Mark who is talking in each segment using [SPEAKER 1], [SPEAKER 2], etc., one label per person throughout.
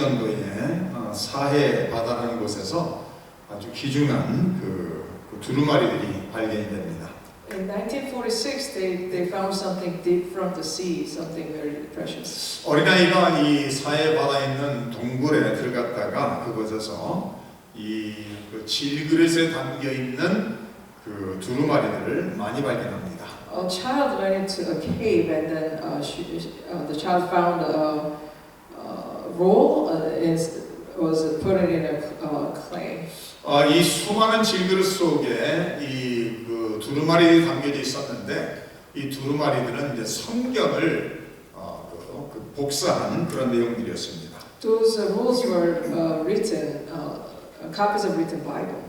[SPEAKER 1] 1996년도에 사해 바다라는 곳에서 아주 귀중한 그 두루마리들이 발견이 됩니다.
[SPEAKER 2] In 1946, they found something deep from the sea, something very precious.
[SPEAKER 1] 어린아이가 이 사해 바다에 있는 동굴에 들어갔다가 그곳에서 그 질그릇에 담겨 있는 그 두루마리들을 많이 발견합니다.
[SPEAKER 2] A child went into a cave, and then the child found a roll. Was put it in a clay.
[SPEAKER 1] 이 수많은 질그릇 속에 그 두루마리 담겨져 있었는데 이 두루마리들은 이제 성경을 복사한 그런 내용들이었습니다.
[SPEAKER 2] Those rules were written, copies of written Bible.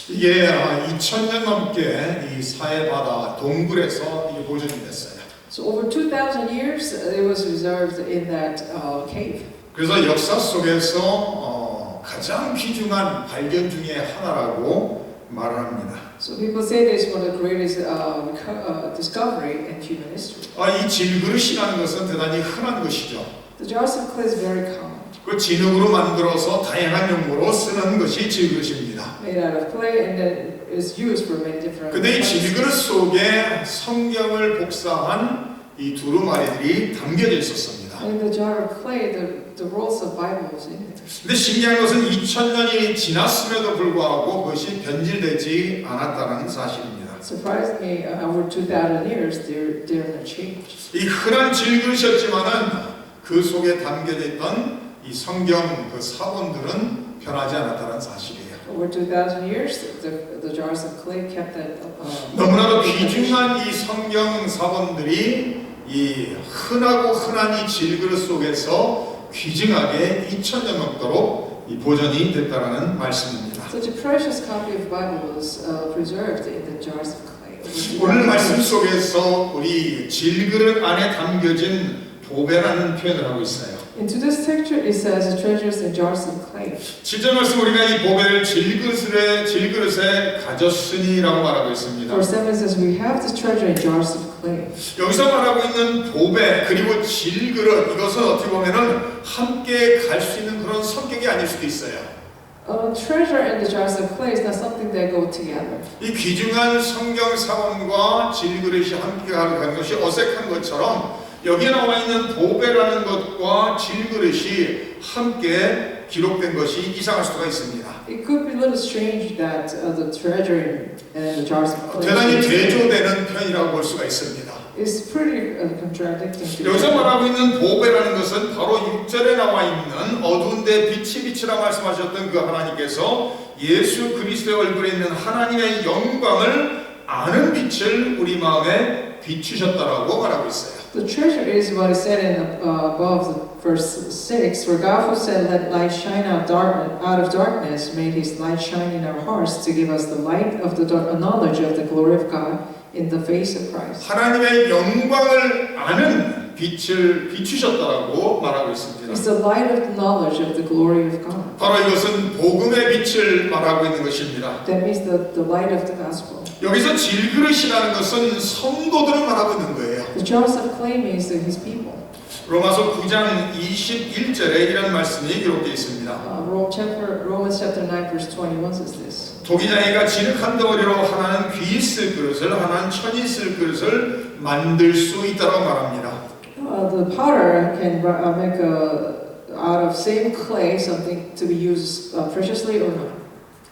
[SPEAKER 1] 이게 2000년 넘게 이 사해 바다 동굴에서 이게 보존이 됐어요.
[SPEAKER 2] So over 2,000 years, it was preserved in that cave.
[SPEAKER 1] 그래서 역사 속에서 가장 귀중한 발견 중에 하나라고 말합니다.
[SPEAKER 2] So people say this is one of the greatest discovery in human history.
[SPEAKER 1] 이 질그릇이라는 것은 대단히 흔한 것이죠.
[SPEAKER 2] The jars of clay is very common.
[SPEAKER 1] 그 진흙으로 만들어서 다양한 용도로 쓰는 것이 질그릇입니다.
[SPEAKER 2] Made out of clay, and then is used for many different.
[SPEAKER 1] 근데 이 질그릇 속에 성경을 복사한 이 두루마리들이 담겨져 있었습니다.
[SPEAKER 2] In the jar of clay, the rolls of Bible was in it.
[SPEAKER 1] 근데 신기한 것은 2000년이 지났음에도 불구하고 그것이 변질되지 않았다는 사실입니다.
[SPEAKER 2] Surprisingly, over 2,000 years, they're not changed.
[SPEAKER 1] 이 흔한 질그릇이었지만은 그 속에 담겨져 있던 이 성경 그 사본들은 변하지 않았다는 사실이에요.
[SPEAKER 2] Over 2,000 years, the jars of clay kept that.
[SPEAKER 1] 너무나도 귀중한 이 성경 사본들이 이 흔한 이 질그릇 속에서 귀중하게 2000년 넘도록 이 보존이 됐다라는 말씀입니다.
[SPEAKER 2] Such a precious copy of Bible was preserved in the jars of clay.
[SPEAKER 1] 오늘 말씀 속에서 우리 질그릇 안에 담겨진 보배라는 표현을 하고 있어요.
[SPEAKER 2] In today's texture, it says treasures in jars of clay.
[SPEAKER 1] 7절 말씀 우리가 이 보배를 질그릇에 가졌으니라고 말하고 있습니다.
[SPEAKER 2] Verse 7 says we have this treasure in jars of clay.
[SPEAKER 1] 여기서 말하고 있는 보배 그리고 질그릇 이것은 어떻게 보면은 함께 갈 수 있는 그런 성격이 아닐 수도 있어요.
[SPEAKER 2] Treasure and the jars of clay is not something that go together.
[SPEAKER 1] 이 귀중한 성경 사본과 질그릇이 함께 가는 것이 어색한 것처럼 여기에 나와 있는 보배라는 것과 질그릇이 함께 기록된 것이 이상할 수가 있습니다.
[SPEAKER 2] It could be a little strange that the treasure and the jars of clay.
[SPEAKER 1] 대단히 대조되는 편이라고 볼 수가 있습니다.
[SPEAKER 2] It's pretty contradicting.
[SPEAKER 1] 여기서 말하고 있는 보배라는 것은 바로 6절에 나와 있는 어두운데 빛이 비치라 말씀하셨던 그 하나님께서 예수 그리스도의 얼굴에 있는 하나님의 영광을 아는 빛을 우리 마음에 비추셨다라고 말하고 있어요.
[SPEAKER 2] The treasure is what is said in above the verse 6, where God who said, "Let light shine out of darkness," made His light shine in our hearts to give us the light of the knowledge of the glory of God in the face of Christ.
[SPEAKER 1] 하나님의 영광을 아는 빛을 비추셨다라고 말하고 있습니다.
[SPEAKER 2] It's the light of the knowledge of the glory of God.
[SPEAKER 1] 바로 이것은 복음의 빛을 말하고 있는 것입니다.
[SPEAKER 2] That means the light of the gospel.
[SPEAKER 1] 여기서 질그릇이라는 것은 성도들을 말하고 있는 거예요.
[SPEAKER 2] The jars of clay means His people.
[SPEAKER 1] 로마서 9장 21절에 이런 말씀이 기록되어 있습니다.
[SPEAKER 2] Romans chapter 9 verse 21 says this.
[SPEAKER 1] 도기장이가 진흙 한 덩어리로 하나는 귀 있을 그릇을 하나는 천이 있을 그릇을 만들 수 있다고 말합니다.
[SPEAKER 2] The potter can make out of same clay something to be used preciously or not.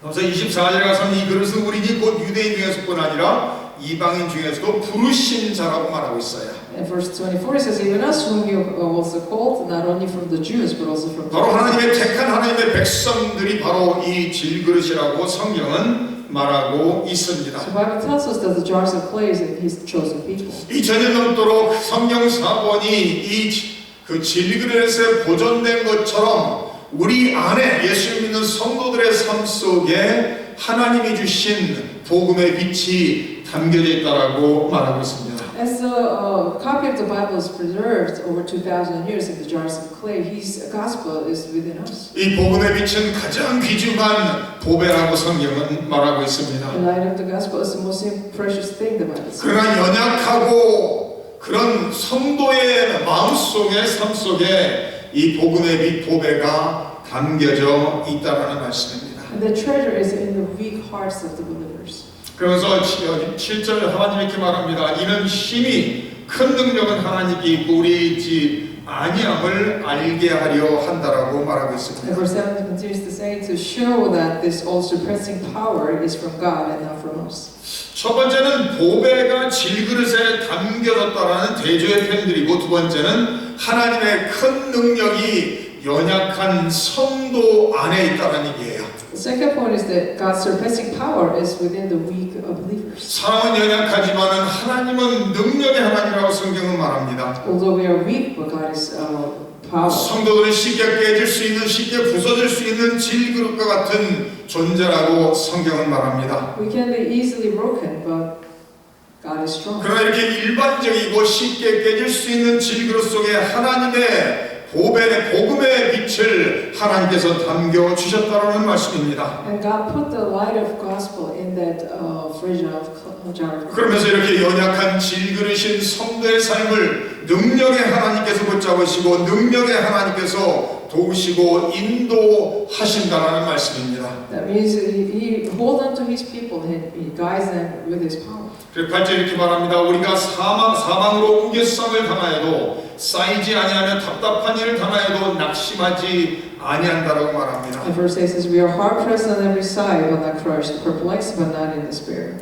[SPEAKER 1] 그래서 24절에 가서는 이 그릇은 우리니 곧 유대인 중에서뿐 아니라 이방인 중에서도 부르신 자라고 말하고 있어요.
[SPEAKER 2] And verse 24 it says, even us whom you also called, not only from the Jews but also from the
[SPEAKER 1] 바로 하나님의 택한 하나님의 백성들이 바로 이 질그릇이라고 성경은 말하고 있습니다.
[SPEAKER 2] So the Bible tells us that the jars of clay is His chosen people.
[SPEAKER 1] 2000년 넘도록 성경 사본이 그 질그릇에 보존된 것처럼 우리 안에 예수 믿는 성도들의 삶 속에 하나님이 주신 복음의 빛이 담겨져 있다라고 말하고 있습니다.
[SPEAKER 2] As the copy of the Bible is preserved over 2,000 years in the jars of clay, His gospel is within us.
[SPEAKER 1] 이 복음의 빛은 가장 귀중한 보배라고 성경은 말하고 있습니다.
[SPEAKER 2] The light of the gospel is the most precious thing, the Bible says.
[SPEAKER 1] 그러나 연약하고 그런 성도의 마음 속에 삶 속에 이 복음의 밑보배가 담겨져 있다라는 말씀입니다.
[SPEAKER 2] And the treasure is in the weak hearts of the believers.
[SPEAKER 1] 그러면서 7절 하나님 이렇게 말합니다. 이는 힘이 큰 능력은 하나님께 있고 우리 지 아니함을 알게 하려 한다라고 말하고
[SPEAKER 2] And
[SPEAKER 1] 있습니다.
[SPEAKER 2] verse 7 continues to say to show that this all surpassing power is from God and not from us.
[SPEAKER 1] 첫 번째는 보배가 질그릇에 담겨졌다라는 대조의 표현들이고, 두 번째는 하나님의 큰 능력이 연약한 성도 안에 있다는 얘기예요.
[SPEAKER 2] The second point is that God's surpassing power is within the weak believers.
[SPEAKER 1] 사람은 연약하지만은 하나님은 능력의 하나님이라고 성경은 말합니다.
[SPEAKER 2] Although we are weak, but God is power.
[SPEAKER 1] 성도들은 쉽게 깨질 수 있는, 쉽게 부서질 수 있는 질그릇과 같은 존재라고 성경은 말합니다.
[SPEAKER 2] We can be easily broken, but God is strong.
[SPEAKER 1] 그러나 이렇게 일반적이고 쉽게 깨질 수 있는 질그릇 속에 하나님의 복음의 빛을 하나님께서 담겨 주셨다는 말씀입니다.
[SPEAKER 2] And God put the light of gospel in that fragile jar.
[SPEAKER 1] 그러면서 이렇게 연약한 질그릇인 성도의 삶을 능력의 하나님께서 붙잡으시고 능력의 하나님께서 도우시고 인도하신다는 말씀입니다.
[SPEAKER 2] That means He hold on to His people and He guides them with His power.
[SPEAKER 1] 그래서 8절 이렇게 말합니다. 우리가 사망으로 우겨쌈을 당하여도 쌓이지 아니하며 답답한 일을 당하여도 낙심하지 아니한다라고 말합니다.
[SPEAKER 2] And verse 8 says, "We are hard pressed on every side, but not crushed; perplexed, but not in despair."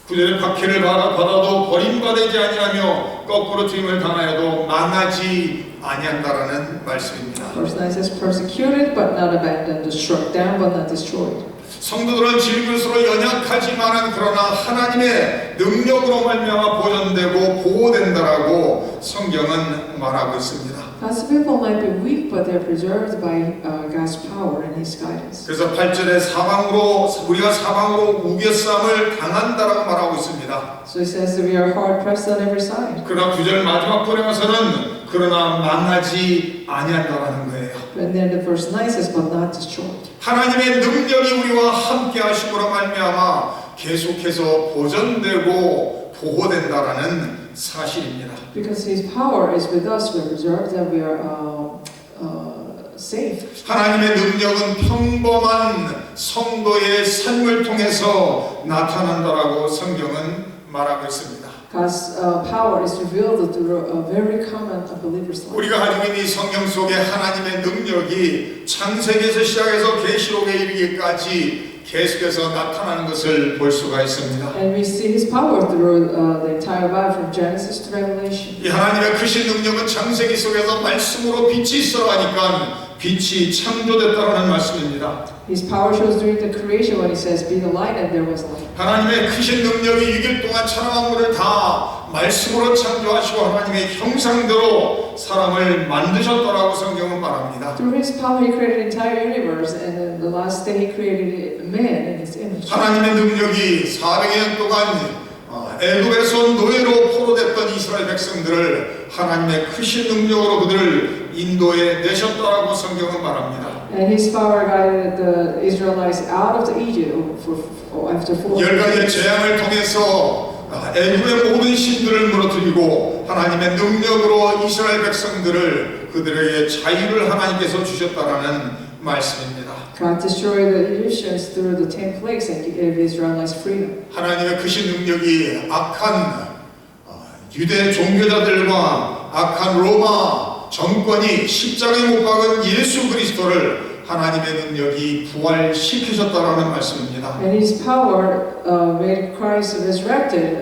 [SPEAKER 1] 9절에 박해를 받아도 버림받지 아니하며 거꾸로 튀김을 당하여도 망하지 아니한다라는 말씀입니다.
[SPEAKER 2] Verse 9 says, "Persecuted, but not abandoned; struck down, but not destroyed."
[SPEAKER 1] 성도들은 질그릇으로 연약하지만은 그러나 하나님의 능력으로 말미암아 보존되고 보호된다라고 성경은 말하고 있습니다.
[SPEAKER 2] God's people might be weak, but they're preserved by God's power and His guidance.
[SPEAKER 1] 그래서 8절에 우리가 사방으로 우겨쌈을 당한다라고 말하고 있습니다.
[SPEAKER 2] So He says that we are hard pressed on every side.
[SPEAKER 1] 그러나 9절 마지막 절에 와서는 그러나 망하지 아니한다라는 거예요.
[SPEAKER 2] And then the verse 9 says, "But not destroyed."
[SPEAKER 1] 하나님의 능력이 우리와 함께 하심으로 말미암아 계속해서 보존되고 보호된다라는 사실입니다.
[SPEAKER 2] Because His power is with us, we're preserved, and we are safe.
[SPEAKER 1] 하나님의 능력은 평범한 성도의 삶을 통해서 나타난다라고 성경은 말하고 있습니다.
[SPEAKER 2] God's power is revealed through a very common believer's life.
[SPEAKER 1] 우리가 가지고 있는 이 성경 속에 하나님의 능력이 창세기에서 시작해서 계시록에 이르기까지 계속해서 나타나는 것을 볼 수가 있습니다.
[SPEAKER 2] And we see His power through the entire Bible from Genesis to Revelation.
[SPEAKER 1] 이 하나님의 크신 능력은 창세기 속에서 말씀으로 빛이 있어 하니까 빛이 창조됐다는 말씀입니다.
[SPEAKER 2] His power shows during the creation when He says, "Be the light," and there was light.
[SPEAKER 1] 하나님의 크신 능력이 6일 동안 천하 만물을 다 말씀으로 창조하시고 하나님의 형상대로 사람을 만드셨다라고 성경은 말합니다.
[SPEAKER 2] Through His power, He created the entire universe, and then the last day He created man in His image.
[SPEAKER 1] 하나님의 능력이 400년 동안 애굽에서 노예로 포로됐던 이스라엘 백성들을 하나님의 크신 능력으로 그들을 인도에 내셨다라고 성경은 말합니다.
[SPEAKER 2] And His power guided the Israelites out of the Egypt after 40
[SPEAKER 1] 열 가지의
[SPEAKER 2] years.
[SPEAKER 1] 재앙을 통해서 애굽의 모든 신들을 무너뜨리고 하나님의 능력으로 이스라엘 백성들을 그들에게 자유를 하나님께서 주셨다라는 말씀입니다.
[SPEAKER 2] God destroyed the Egyptians through the 10 plagues and gave Israelites freedom.
[SPEAKER 1] 하나님의 크신 능력이 악한 유대 종교자들과 악한 로마 정권이 십자가에 못 박은 예수 그리스도를 하나님의 능력이 부활시키셨다라는 말씀입니다.
[SPEAKER 2] And His power made Christ resurrected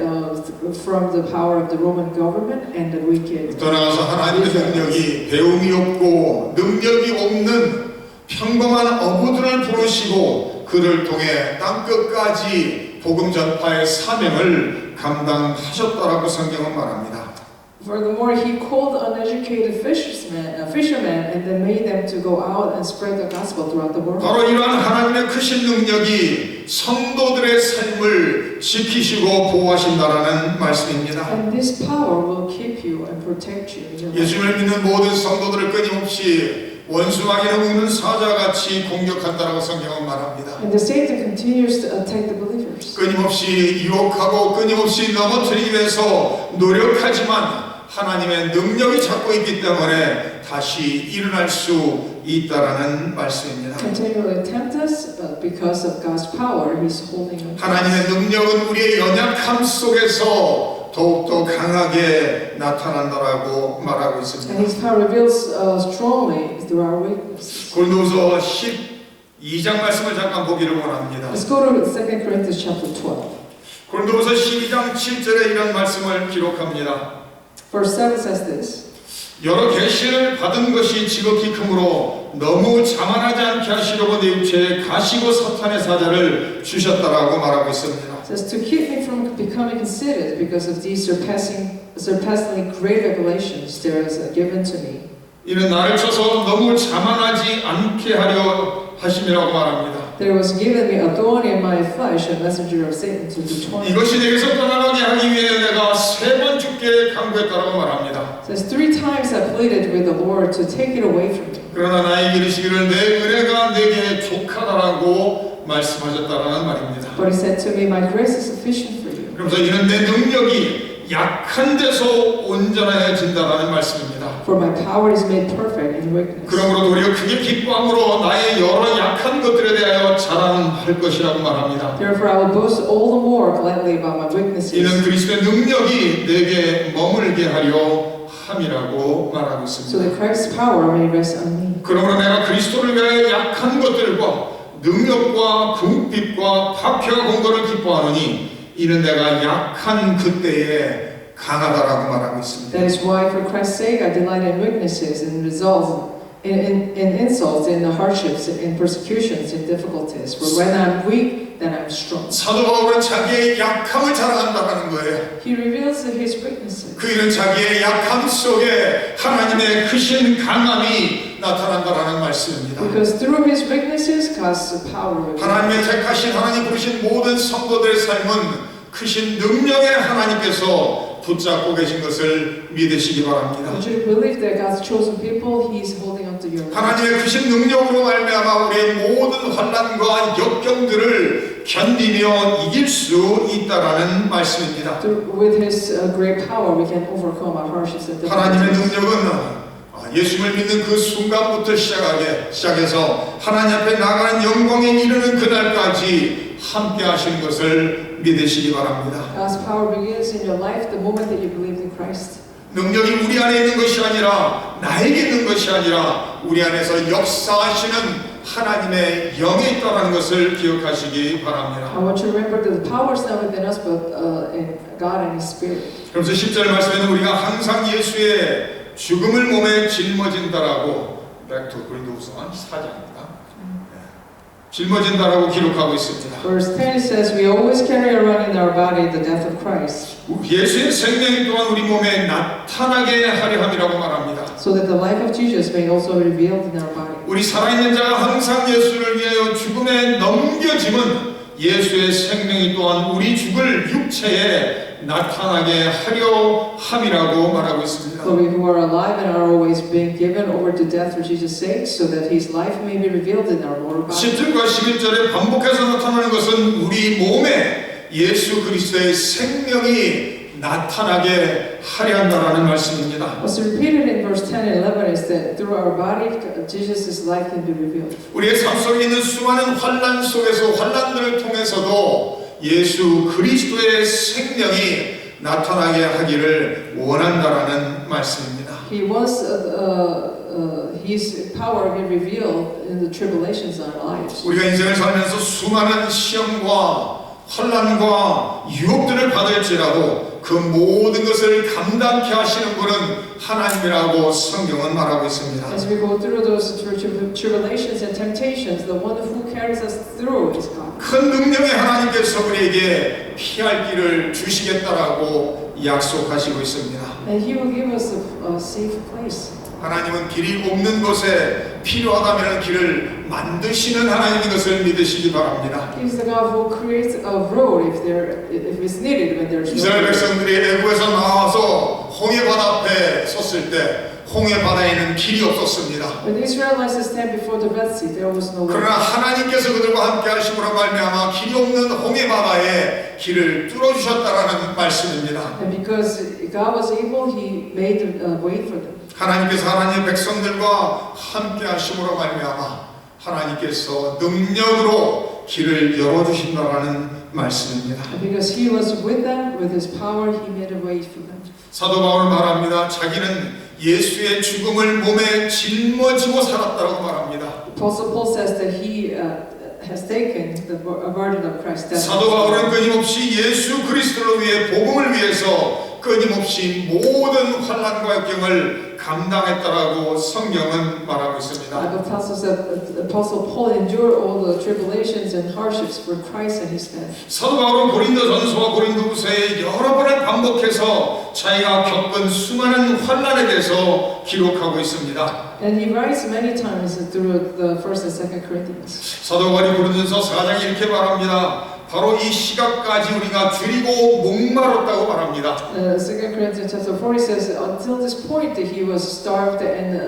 [SPEAKER 2] from the power of the Roman government and the wicked.
[SPEAKER 1] 떠나가서 하나님의 능력이 배움이 없고 능력이 없는 평범한 어부들을 부르시고 그를 통해 땅끝까지 복음 전파의 사명을 감당하셨다라고 성경은 말합니다.
[SPEAKER 2] Furthermore, He called uneducated fishermen and then made them to go out and spread the gospel throughout the world.
[SPEAKER 1] 바로 이러한 하나님의 크신 능력이 성도들의 삶을 지키시고 보호하신다라는 말씀입니다.
[SPEAKER 2] And this power will keep you and protect you in your life.
[SPEAKER 1] 예수님을 믿는 모든 성도들을 끊임없이 원수마귀를 먹는 사자같이 공격한다라고 성경은 말합니다.
[SPEAKER 2] And the Satan continues to attack the believers.
[SPEAKER 1] 끊임없이 유혹하고 끊임없이 넘어뜨리기 위해서 노력하지만 하나님의 능력이 잡고 있기 때문에 다시 일어날 수 있다라는 말씀입니다.
[SPEAKER 2] Continually tempt us, but because of God's power, He's holding us.
[SPEAKER 1] 하나님의 능력은 우리의 연약함 속에서 더욱더 강하게 나타난다라고 말하고
[SPEAKER 2] And
[SPEAKER 1] 있습니다.
[SPEAKER 2] His power reveals strongly through our weaknesses.
[SPEAKER 1] 고린도후서 12장 말씀을 잠깐 보기를 원합니다.
[SPEAKER 2] Let's go to 2 Corinthians chapter 12.
[SPEAKER 1] 고린도후서 12장 7절에 이런 말씀을 기록합니다.
[SPEAKER 2] Verse 7 says this.
[SPEAKER 1] 여러 계시를 받은 것이 지극히 크므로 너무 자만하지 않게 하시려고 내 육체에 가시고 사탄의 사자를 주셨다라고 말하고 있습니다.
[SPEAKER 2] It says to keep me from becoming conceited because of these surpassingly great revelations there is given to me.
[SPEAKER 1] 이는 나를 쳐서 너무 자만하지 않게 하려 하심이라고 말합니다.
[SPEAKER 2] There was given me a thorn in my flesh, a messenger of Satan to do torment.
[SPEAKER 1] 이것이 내게서 떠나가게 하기 위해 내가 3번 주께 간구했다라고 말합니다.
[SPEAKER 2] It says 3 times I pleaded with the Lord to take it away from me.
[SPEAKER 1] 그러나 나에게 이르시기를 내 은혜가 내게 족하다라고 말씀하셨다라는 말입니다.
[SPEAKER 2] But He said to me, my grace is sufficient for you.
[SPEAKER 1] 그러면서 이는 내 능력이 약한 데서 온전해진다라는 말씀입니다.
[SPEAKER 2] For my power is made perfect in weakness.
[SPEAKER 1] 그러므로 도리어 크게 기뻐함으로 나의 여러 약한 것들에 대하여 자랑할 것이라고 말합니다.
[SPEAKER 2] Therefore I will boast all the more gladly about my weaknesses.
[SPEAKER 1] 이는 그리스도의 능력이 내게 머물게 하려 함이라고 말하고
[SPEAKER 2] So
[SPEAKER 1] 있습니다.
[SPEAKER 2] that Christ's power may rest on me.
[SPEAKER 1] 그러므로 내가 그리스도를 위하여 약한 것들과 능력과 궁핍과 박해와 공고를 기뻐하노니 이는 내가 약한 그때에 강하다라고 말하고 있습니다.
[SPEAKER 2] That is why for Christ's sake I delight in weaknesses and results in insults, in hardships, in persecutions, in difficulties. For when I'm weak, then I'm strong.
[SPEAKER 1] 사도 바울은 자기의 약함을 자랑한다는 거예요.
[SPEAKER 2] He reveals his weaknesses.
[SPEAKER 1] 그이는 자기의 약함 속에 하나님의 크신 강함이 나타난다라는 말씀입니다.
[SPEAKER 2] Because through his weaknesses, God's power.
[SPEAKER 1] 하나님의 택하신 하나님 부르신 모든 성도들의 삶은 크신 능력의 하나님께서 붙잡고 계신 것을 믿으시기 바랍니다.
[SPEAKER 2] Would you believe that God's chosen people, He's holding on to your life?
[SPEAKER 1] 하나님의 크신 능력으로 말미암아 우리의 모든 환난과 역경들을 견디며 이길 수 있다라는 말씀입니다.
[SPEAKER 2] With His great power, we can overcome our hardships and
[SPEAKER 1] 하나님의
[SPEAKER 2] difficulties.
[SPEAKER 1] 능력은 예수를 믿는 그 순간부터 시작해서 하나님 앞에 나가는 영광에 이르는 그날까지 함께 하시는 것을 믿으시기 바랍니다.
[SPEAKER 2] God's power begins in your life the moment that you believe in Christ.
[SPEAKER 1] 능력이 우리 안에 있는 것이 아니라 나에게 있는 것이 아니라 우리 안에서 역사하시는 하나님의 영에 있다는 것을 기억하시기 바랍니다.
[SPEAKER 2] I want you to remember that the power is not within us, but in God and His Spirit.
[SPEAKER 1] 그래서 10절 말씀에는 우리가 항상 예수의 죽음을 몸에 짊어진다라고 백토 고린도후서 4장입니다. 짊어진다라고 기록하고 있습니다.
[SPEAKER 2] Verse 10 says, we always carry around in our body the death of Christ,
[SPEAKER 1] 예수의 생명이 또한 우리 몸에 나타나게 하려 함이라고 말합니다.
[SPEAKER 2] so that the life of Jesus may also be revealed in our body.
[SPEAKER 1] 우리 살아있는 자가 항상 예수를 위하여 죽음에 넘겨짐은 예수의 생명이 또한 우리 죽을 육체에 나타나게 하려 함이라고 말하고 있습니다.
[SPEAKER 2] But we who are alive and are always being given over to death for Jesus' sake, so that His life may be revealed in our mortal body.
[SPEAKER 1] 10절과 11절에 반복해서 나타나는 것은 우리 몸에 예수 그리스도의 생명이 나타나게 하려 한다는 말씀입니다.
[SPEAKER 2] What's repeated in verse 10 and 11 is that through our body, Jesus' life can be revealed.
[SPEAKER 1] 우리의 삶 속에 있는 수많은 환난 속에서 환난들을 통해서도 예수 그리스도의 생명이 나타나게 하기를 원한다라는 말씀입니다.
[SPEAKER 2] He wants His power to be revealed in the tribulations in our lives.
[SPEAKER 1] 우리가 인생을 살면서 수많은 시험과 환난과 유혹들을 받을지라도 그 모든 것을 감당케 하시는 분은 하나님이라고 성경은 말하고 있습니다.
[SPEAKER 2] As we go through those tribulations and temptations, the one who carries us through is God.
[SPEAKER 1] 큰 능력의 하나님께서 우리에게 피할 길을 주시겠다라고 약속하시고 있습니다.
[SPEAKER 2] And He will give us a safe place.
[SPEAKER 1] 하나님은 길이 없는 곳에 필요하다면 길을 만드시는 하나님인 것을 믿으시기 바랍니다.
[SPEAKER 2] He is the God who creates a road if it's needed when there's no
[SPEAKER 1] 이스라엘
[SPEAKER 2] road.
[SPEAKER 1] 백성들이 애굽에서 나와서 홍해 바다 앞에 섰을 때 홍해 바다에는 길이 없었습니다.
[SPEAKER 2] When the Israelites stand before the Red Sea, there was no way.
[SPEAKER 1] 그러나 하나님께서 그들과 함께 하심으로 말미암아 길이 없는 홍해 바다에 길을 뚫어주셨다라는 말씀입니다.
[SPEAKER 2] And because God was able, He made a way for them.
[SPEAKER 1] 하나님께서 하나님의 백성들과 함께 하심으로 말미암아 하나님께서 능력으로 길을 열어주신다라는 말씀입니다.
[SPEAKER 2] And because He was with them, with His power, He made a way for them.
[SPEAKER 1] 사도 바울 말합니다. 자기는 예수의 죽음을 몸에 짊어지고 살았다고 말합니다.
[SPEAKER 2] Apostle Paul says that he has taken the burden of Christ's death.
[SPEAKER 1] 사도 바울은 끊임없이 예수 그리스도를 위해 복음을 위해서 끊임없이 모든 환난과 역경을 감당했다라고 성경은 말하고 있습니다.
[SPEAKER 2] Bible tells us that Apostle Paul endured all the tribulations and hardships for Christ and His death.
[SPEAKER 1] 사도 바울은 고린도전서와 고린도후서에 여러 번을 반복해서 자기가 겪은 수많은 환난에 대해서 기록하고 있습니다.
[SPEAKER 2] And he writes many times through the First and Second Corinthians.
[SPEAKER 1] 사도 바울이 고린도전서 4장에 이렇게 말합니다. 바로 이 시각까지 우리가 줄이고 목마르다고 말합니다.
[SPEAKER 2] 2 Corinthians chapter 4 says, until this point he was starved and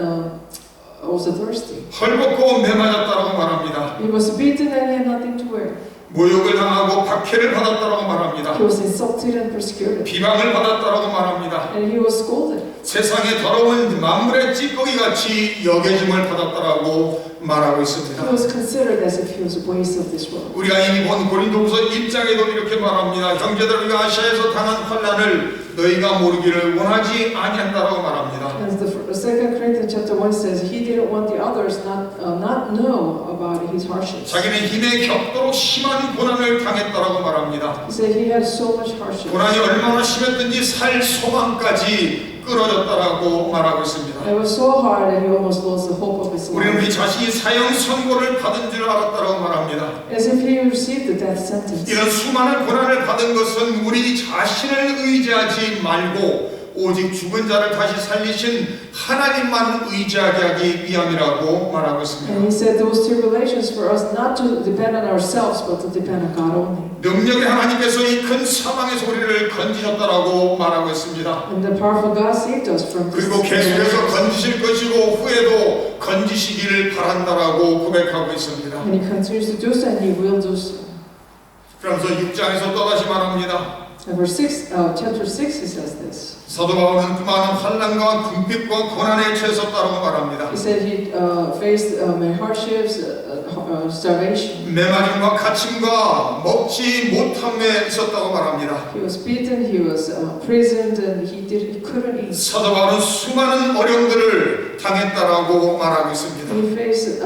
[SPEAKER 2] also thirsty.
[SPEAKER 1] 헐벗고 매맞았다고 말합니다.
[SPEAKER 2] He was beaten and he had nothing to wear.
[SPEAKER 1] 모욕을 당하고 박해를 받았다고 말합니다.
[SPEAKER 2] He was insulted and persecuted.
[SPEAKER 1] 비방을 받았다고 말합니다.
[SPEAKER 2] And he was scolded.
[SPEAKER 1] 세상의 더러운 만물의 찌꺼기 같이 여겨짐을 받았다라고 말하고 있습니다.
[SPEAKER 2] He was considered as if he was a waste of this world.
[SPEAKER 1] 우리가 이미 본 고린도후서 1장에도 이렇게 말합니다. 형제들 우리가 아시아에서 당한 환난을 너희가 모르기를 원하지 아니한다라고 말합니다.
[SPEAKER 2] As the 2 Corinthians chapter 1 says, he didn't want the others not know about his hardships.
[SPEAKER 1] 자기는 힘에 겹도록 심한 고난을 당했다라고 말합니다.
[SPEAKER 2] He said he had so much hardship.
[SPEAKER 1] 고난이 얼마나 심했든지 살 소망까지 끊어졌다라고 말하고 있습니다.
[SPEAKER 2] It was so hard that he almost lost the hope of his
[SPEAKER 1] 우리는 우리
[SPEAKER 2] life.
[SPEAKER 1] 자신이 사형 선고를 받은 줄 알았다라고 말합니다.
[SPEAKER 2] As if he received the death sentence.
[SPEAKER 1] 이런 수많은 고난을 받은 것은 우리 자신을 의지하지 말고 오직 죽은 자를 다시 살리신 하나님만 의지하게 하기 위함이라고 말하고
[SPEAKER 2] And
[SPEAKER 1] 있습니다.
[SPEAKER 2] he said those tribulations for us not to depend on ourselves but to depend on God only.
[SPEAKER 1] 능력의 하나님께서 이 큰 사망의 소리를 건지셨다라고 말하고 있습니다.
[SPEAKER 2] And the powerful God saved us from this.
[SPEAKER 1] 그리고 계속해서 건지실 것이고 후에도 건지시기를 바란다라고 고백하고 있습니다.
[SPEAKER 2] And he continues to do so and he will do so.
[SPEAKER 1] 그러면서 6장에서 또다시 말합니다.
[SPEAKER 2] And verse 6, chapter 6 he says this.
[SPEAKER 1] 사도 바울은 그 많은 환난과 궁핍과 고난에 처했었다고 말합니다.
[SPEAKER 2] He said he faced many hardships, starvation.
[SPEAKER 1] 매맞음과 갇힘과 먹지 못함에 있었다고 말합니다.
[SPEAKER 2] He was beaten, he was imprisoned, and he couldn't eat.
[SPEAKER 1] 사도 바울은 수많은 어려움들을 당했다라고 말하고 있습니다.
[SPEAKER 2] He faced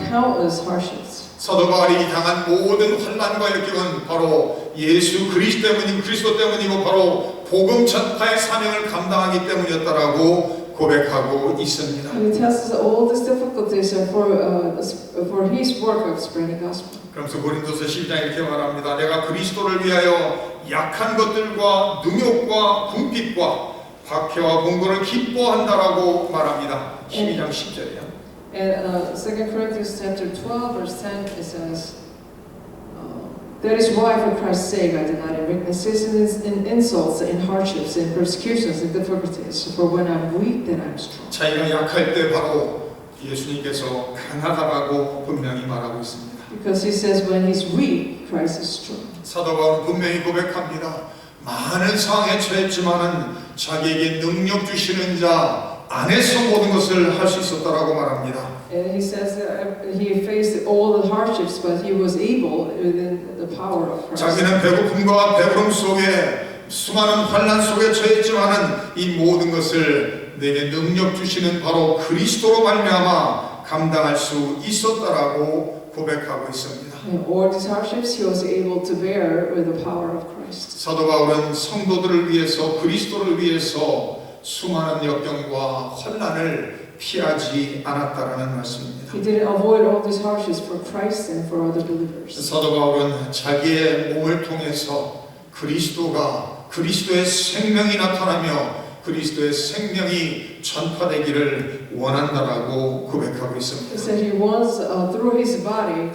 [SPEAKER 2] countless hardships.
[SPEAKER 1] 사도 바울이 당한 모든 환난과 역경은 바로 예수 그리스도 때문이고 바로 복음 전파의 사명을 감당하기 때문이었다라고 고백하고 있습니다.
[SPEAKER 2] And he tells us all these difficulties are for his work of spreading gospel.
[SPEAKER 1] 그러면서 고린도서 10장 이렇게 말합니다. 내가 그리스도를 위하여 약한 것들과 능욕과 궁핍과 박해와 공고를 기뻐한다라고 말합니다. 12장 10절이요.
[SPEAKER 2] And 2 Corinthians chapter 12 verse 10 it says, that is why for Christ's sake I delight in weaknesses, in insults, in hardships, in persecutions, in difficulties. For when I'm weak, then I'm strong.
[SPEAKER 1] 자기가 약할 때 바로 예수님께서 강하다라고 분명히 말하고 있습니다.
[SPEAKER 2] Because he says when he's weak, Christ is strong.
[SPEAKER 1] 사도 바울은 분명히 고백합니다. 많은 상황에 처했지만은 자기에게 능력 주시는 자 안에서 모든 것을 할 수 있었다라고 말합니다.
[SPEAKER 2] And he says that he faced all the hardships, but he was able within the power of Christ.
[SPEAKER 1] 자기는 배고픔과 배부름 속에 수많은 환난 속에 처했지만은 이 모든 것을 내게 능력 주시는 바로 그리스도로 말미암아 감당할 수 있었다라고 고백하고 있습니다.
[SPEAKER 2] In all these hardships, he was able to bear with the power of Christ.
[SPEAKER 1] 사도 바울은 성도들을 위해서 그리스도를 위해서 수많은 역경과 환난을 피하지 않았다라는 말씀입니다.
[SPEAKER 2] He didn't avoid all these hardships for Christ and for other believers.
[SPEAKER 1] 사도 바울은 자기의 몸을 통해서 그리스도의 생명이 나타나며 그리스도의 생명이 전파되기를 원한다라고 고백하고
[SPEAKER 2] He
[SPEAKER 1] 있습니다.
[SPEAKER 2] said he wants through his body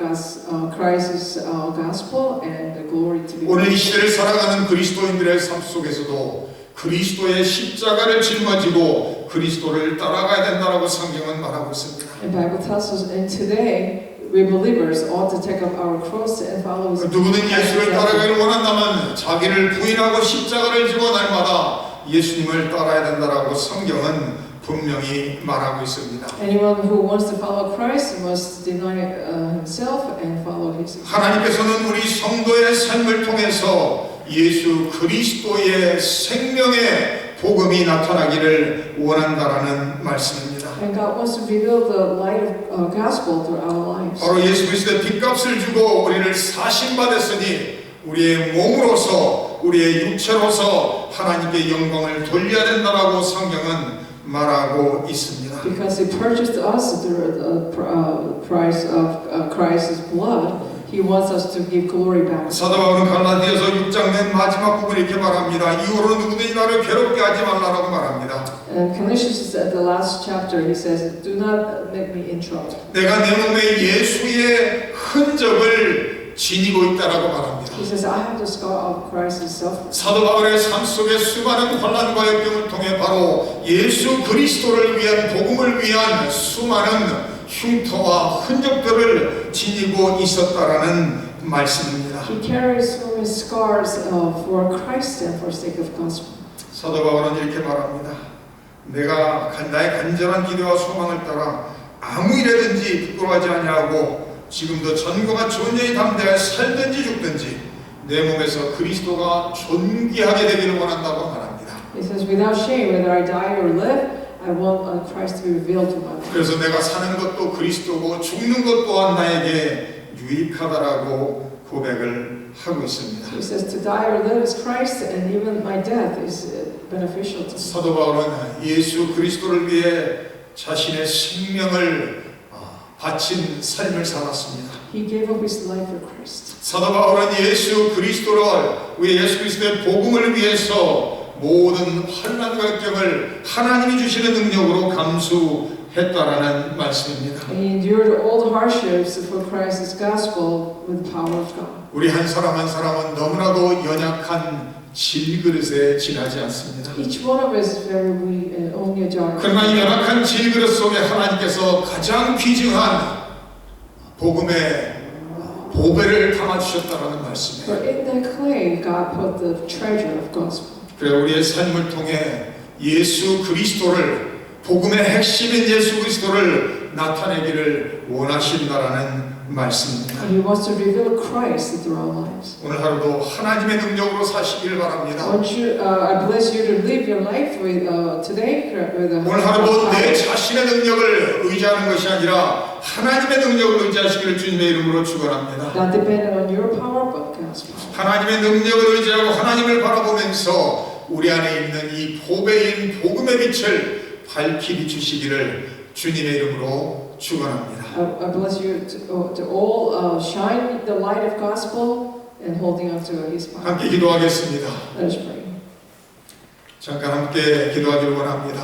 [SPEAKER 2] Christ's gospel and the glory to be.
[SPEAKER 1] 오늘 이 시대를 살아가는 그리스도인들의 삶 속에서도 그리스도의 십자가를 짊어지고 오늘도 그리스도를 따라가야 된다라고 성경은 말하고 있습니다.
[SPEAKER 2] And Bible tells us, and today we believers ought to take up our cross and follow His.
[SPEAKER 1] 누구든 예수를 따라가기를 원한다면 자기를 부인하고 십자가를 지고 날마다 예수님을 따라야 된다라고 성경은 분명히 말하고 있습니다.
[SPEAKER 2] Anyone who wants to follow Christ must deny himself and follow His.
[SPEAKER 1] 하나님께서는 우리 성도의 삶을 통해서 예수 그리스도의 생명의 복음이 나타나기를 원한다라는 말씀입니다.
[SPEAKER 2] And God wants to reveal the light of gospel through our lives.
[SPEAKER 1] 바로 예수 그리스도의 빚값을 주고 우리를 사신받았으니 우리의 몸으로서 우리의 육체로서 하나님께 영광을 돌려야 된다라고 성경은 말하고 있습니다.
[SPEAKER 2] Because He purchased us through the price of Christ's blood, He wants us to give glory back.
[SPEAKER 1] 사도 바울은 갈라디아서 6장 맨 마지막 부분에 이렇게 말합니다. 이후로 누구든지 나를 괴롭게 하지 말라라고 말합니다.
[SPEAKER 2] And Galatians at the last chapter, he says, "Do not make me in trouble."
[SPEAKER 1] 내가 내 몸에 예수의 흔적을 지니고 있다라고 말합니다.
[SPEAKER 2] He says, "I have the scar of Christ's self."
[SPEAKER 1] 사도 바울의 삶 속에 수많은 환난과 역경을 통해 바로 예수 그리스도를 위한 복음을 위한 수많은 흉터와 흔적들을 지니고 있었다라는 말씀입니다.
[SPEAKER 2] He carries so many scars for Christ and for sake of gospel.
[SPEAKER 1] 사도 바울은 이렇게 말합니다. 내가 나의 간절한 기도와 소망을 따라 아무 일에든지 부끄러워하지 아니하고 지금도 전과 좋은 여인 담대하여 살든지 죽든지 내 몸에서 그리스도가 존귀하게 되기를 원한다고 말합니다.
[SPEAKER 2] He says, "Without shame, whether I die or live, I want Christ to be revealed to my life."
[SPEAKER 1] 그래서 내가 사는 것도 그리스도고 죽는 것 또한 나에게 유익하다라고 고백을 하고 있습니다.
[SPEAKER 2] He says, "To die or live is Christ, and even my death is beneficial to me."
[SPEAKER 1] 사도 바울은 예수 그리스도를 위해 자신의 생명을 바친 삶을 살았습니다.
[SPEAKER 2] He gave up his life for Christ.
[SPEAKER 1] 사도 바울은 예수 그리스도를 우리 예수 그리스도의 복음을 위해서 모든 환난과 역경을 하나님이 주시는 능력으로 감수했다라는 말씀입니다.
[SPEAKER 2] He endured all the hardships for Christ's gospel with the power of God.
[SPEAKER 1] 우리 한 사람 한 사람은 너무나도 연약한 질그릇에 지나지 않습니다.
[SPEAKER 2] Each one of us is very weak and only a jar.
[SPEAKER 1] 그러나 이 연약한 질그릇 속에 하나님께서 가장 귀중한 복음의 보배를 담아주셨다는 말씀이에요.
[SPEAKER 2] But in that clay, God put the treasure of gospel.
[SPEAKER 1] 그래 우리의 삶을 통해 예수 그리스도를 복음의 핵심인 예수 그리스도를 나타내기를 원하신다라는 말씀입니다.
[SPEAKER 2] And He wants to reveal Christ through our lives.
[SPEAKER 1] 오늘 하루도 하나님의 능력으로 사시기를 바랍니다.
[SPEAKER 2] I bless you to live your life with today with the.
[SPEAKER 1] 오늘 하루도 내 자신의 능력을 의지하는 것이 아니라 하나님의 능력을 의지하시기를 주님의 이름으로 축원합니다.
[SPEAKER 2] Not dependent on your power, but God's power.
[SPEAKER 1] 하나님의 능력을 의지하고 하나님을 바라보면서 우리 안에 있는 이 보배인 복음의 빛을 밝히 비추시기를 주님의 이름으로 축원합니다.
[SPEAKER 2] I bless you to all shine the light of gospel and holding on to His power.
[SPEAKER 1] 함께 기도하겠습니다.
[SPEAKER 2] Let us pray.
[SPEAKER 1] 잠깐 함께 기도하기를 원합니다.